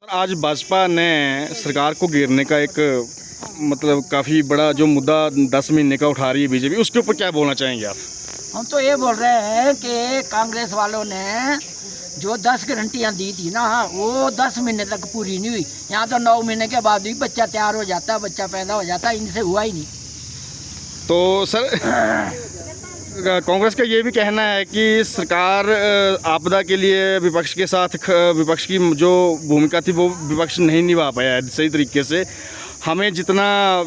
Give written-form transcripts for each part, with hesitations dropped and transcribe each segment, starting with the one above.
आज भाजपा ने सरकार को घेरने का एक मतलब काफ़ी बड़ा जो मुद्दा 10 महीने का उठा रही है बीजेपी, उसके ऊपर क्या बोलना चाहेंगे आप? हम तो ये बोल रहे हैं कि कांग्रेस वालों ने जो 10 गारंटियाँ दी थी ना, वो 10 महीने तक पूरी नहीं हुई। यहाँ तो 9 महीने के बाद भी बच्चा तैयार हो जाता है, बच्चा पैदा हो जाता है, इनसे हुआ ही नहीं। तो सर कांग्रेस का ये भी कहना है कि सरकार आपदा के लिए विपक्ष के साथ विपक्ष की जो भूमिका थी वो विपक्ष नहीं निभा पाया है सही तरीके से। हमें जितना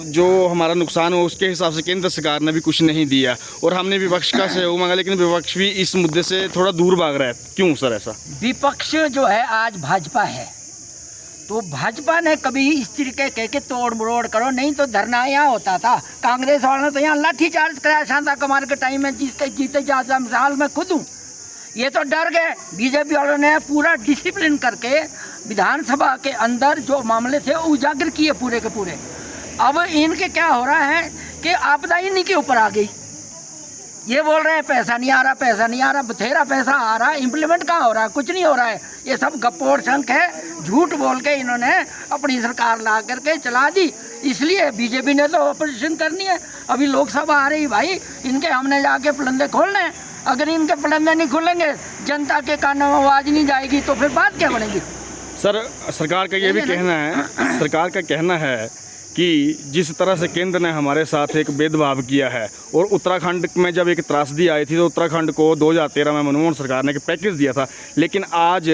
जो हमारा नुकसान हो उसके हिसाब से केंद्र सरकार ने भी कुछ नहीं दिया और हमने विपक्ष का सहयोग मांगा, लेकिन विपक्ष भी इस मुद्दे से थोड़ा दूर भाग रहा है। क्यों सर ऐसा? विपक्ष जो है आज भाजपा है, तो भाजपा ने कभी इस तरीके कह के तोड़ मरोड़ करो, नहीं तो धरना यहाँ होता था। कांग्रेस वालों ने तो यहाँ लाठी चार्ज कराया शांता कमार के टाइम में, जीते जाते मिसाल में खुद हूँ। ये तो डर गए। बीजेपी वालों ने पूरा डिसिप्लिन करके विधानसभा के अंदर जो मामले थे उजागर किए पूरे के पूरे। अब इनके क्या हो रहा है कि आपदा इन्हीं के ऊपर आ गई। ये बोल रहे हैं पैसा नहीं आ रहा, पैसा नहीं आ रहा, बथेरा पैसा आ रहा है, इम्प्लीमेंट कहाँ हो रहा है? कुछ नहीं हो रहा है। ये सब गप्पोर शंख है, झूठ बोल के इन्होंने अपनी सरकार ला करके चला दी। इसलिए बीजेपी ने तो ऑपोजिशन करनी है। अभी लोकसभा आ रही भाई, इनके हमने जाके पलंदे खोलने हैं। अगर इनके पलंदे नहीं खुलेंगे, जनता के कानों में आवाज़ नहीं जाएगी, तो फिर बात क्या बनेगी? सर सरकार का ये भी कहना है, सरकार का कहना है कि जिस तरह से केंद्र ने हमारे साथ एक भेदभाव किया है और उत्तराखंड में जब एक त्रासदी आई थी तो उत्तराखंड को 2013 में मनमोहन सरकार ने एक पैकेज दिया था, लेकिन आज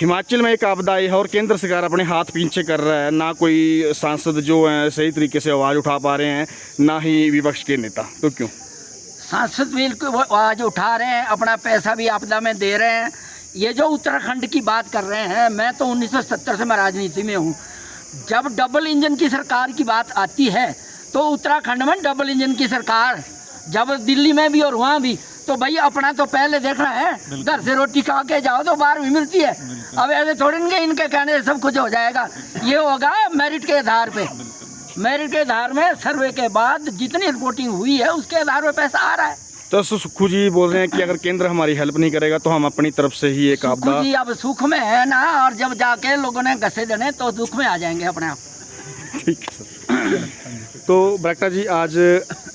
हिमाचल में एक आपदा आई है और केंद्र सरकार अपने हाथ पीछे कर रहा है। ना कोई सांसद जो हैं सही तरीके से आवाज़ उठा पा रहे हैं, ना ही विपक्ष के नेता। तो क्यों? सांसद बिल्कुल आवाज़ उठा रहे हैं, अपना पैसा भी आपदा में दे रहे हैं। ये जो उत्तराखंड की बात कर रहे हैं, मैं तो 1970 से मैं राजनीति में हूँ। जब डबल इंजन की सरकार की बात आती है तो उत्तराखंड में डबल इंजन की सरकार, जब दिल्ली में भी और वहाँ भी, तो भाई अपना तो पहले देखना है। घर से रोटी खा के जाओ तो बाहर भी मिलती है। अब ऐसे थोड़ी नहीं इनके कहने से सब कुछ हो जाएगा। ये होगा मेरिट के आधार पे। मेरिट के आधार में सर्वे के बाद जितनी रिपोर्टिंग हुई है उसके आधार पर पैसा आ रहा है। तो सुक्खू जी बोल रहे हैं कि अगर केंद्र हमारी हेल्प नहीं करेगा तो हम अपनी तरफ से ही एक आपदा। जी अब सुख में है ना, और जब जाके लोगों ने घसे देने तो दुख में आ जाएंगे अपने आप। ठीक है सर। तो बरागटा जी आज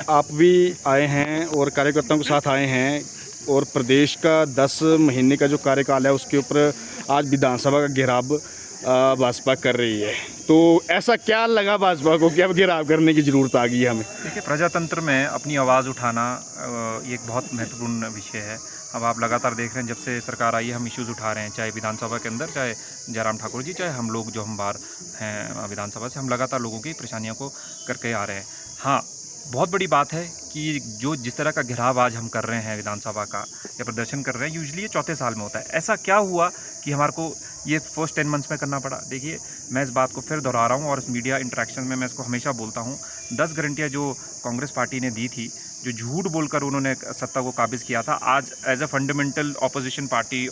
आप भी आए हैं और कार्यकर्ताओं के साथ आए हैं और प्रदेश का 10 महीने का जो कार्यकाल है उसके ऊपर आज विधानसभा का घेराव भाजपा कर रही है। तो ऐसा क्या लगा भाजपा को कि अब घेराव करने की ज़रूरत आ गई है हमें? देखिए, प्रजातंत्र में अपनी आवाज़ उठाना ये एक बहुत महत्वपूर्ण विषय है। अब आप लगातार देख रहे हैं, जब से सरकार आई है हम इश्यूज़ उठा रहे हैं, चाहे विधानसभा के अंदर, चाहे जयराम ठाकुर जी, चाहे हम लोग जो हम बाहर हैं विधानसभा से, हम लगातार लोगों की परेशानियों को करके आ रहे हैं। हाँ, बहुत बड़ी बात है कि जो जिस तरह का घेराव आज हम कर रहे हैं विधानसभा का या प्रदर्शन कर रहे हैं, यूजुअली ये चौथे साल में होता है। ऐसा क्या हुआ कि हमारे को ये फर्स्ट 10 मंथ्स में करना पड़ा? देखिए, मैं इस बात को फिर दोहरा रहा हूँ और इस मीडिया इंटरेक्शन में मैं इसको हमेशा बोलता हूँ। 10 गारंटियाँ जो कांग्रेस पार्टी ने दी थी, जो झूठ बोलकर उन्होंने सत्ता को काबिज किया था, आज as a fundamental opposition party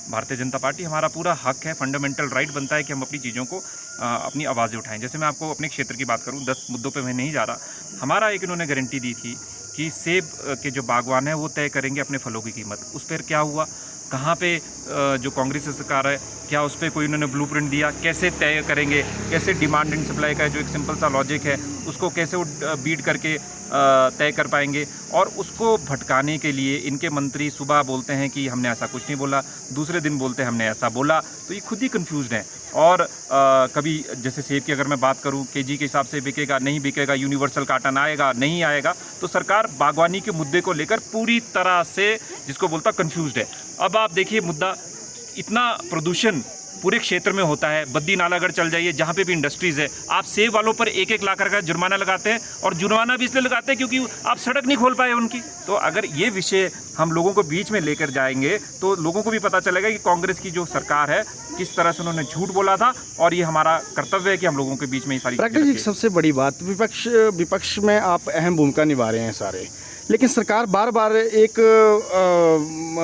Bharatiya Janata party, हमारा पूरा हक है, फंडामेंटल राइट बनता है कि हम अपनी चीज़ों को अपनी आवाज़ें उठाएं। जैसे मैं आपको अपने क्षेत्र की बात करूं, 10 मुद्दों पे मैं नहीं जा रहा। हमारा एक इन्होंने गारंटी दी थी कि सेब के जो बागवान हैं वो तय करेंगे अपने फलों की कीमत। उस पर क्या हुआ? कहाँ पे जो कांग्रेस सरकार है, क्या उस पर कोई उन्होंने ब्लूप्रिंट दिया? कैसे तय करेंगे? कैसे डिमांड एंड सप्लाई का जो एक सिंपल सा लॉजिक है उसको कैसे वो बीट करके तय कर पाएंगे? और उसको भटकाने के लिए इनके मंत्री सुबह बोलते हैं कि हमने ऐसा कुछ नहीं बोला, दूसरे दिन बोलते हैं हमने ऐसा बोला। तो ये खुद ही कंफ्यूज्ड हैं। और कभी जैसे सेब की अगर मैं बात करूं, केजी के हिसाब से बिकेगा, नहीं बिकेगा, यूनिवर्सल काटन आएगा, नहीं आएगा। तो सरकार बागवानी के मुद्दे को लेकर पूरी तरह से, जिसको बोलता, कंफ्यूज्ड है। अब आप देखिए, मुद्दा इतना प्रदूषण पूरे क्षेत्र में होता है। बद्दी नालागढ़ चल जाइए, जहाँ पे भी इंडस्ट्रीज़ है, आप सेब वालों पर 1-1 लाख का जुर्माना लगाते हैं, और जुर्माना भी इसलिए लगाते हैं क्योंकि आप सड़क नहीं खोल पाए उनकी। तो अगर ये विषय हम लोगों को बीच में लेकर जाएंगे तो लोगों को भी पता चलेगा कि कांग्रेस की जो सरकार है किस तरह से उन्होंने झूठ बोला था, और ये हमारा कर्तव्य है कि हम लोगों के बीच में ये सारी बरागटा जी, सबसे बड़ी बात, विपक्ष में आप अहम भूमिका निभा रहे हैं सारे, लेकिन सरकार बार बार एक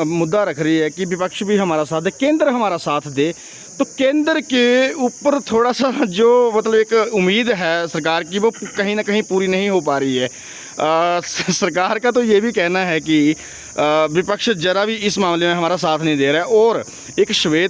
मुद्दा रख रही है कि विपक्ष भी हमारा साथ दे, केंद्र हमारा साथ दे। तो केंद्र के ऊपर थोड़ा सा जो मतलब एक उम्मीद है सरकार की, वो कहीं ना कहीं पूरी नहीं हो पा रही है। सरकार का तो ये भी कहना है कि विपक्ष जरा भी इस मामले में हमारा साथ नहीं दे रहा है और एक श्वेत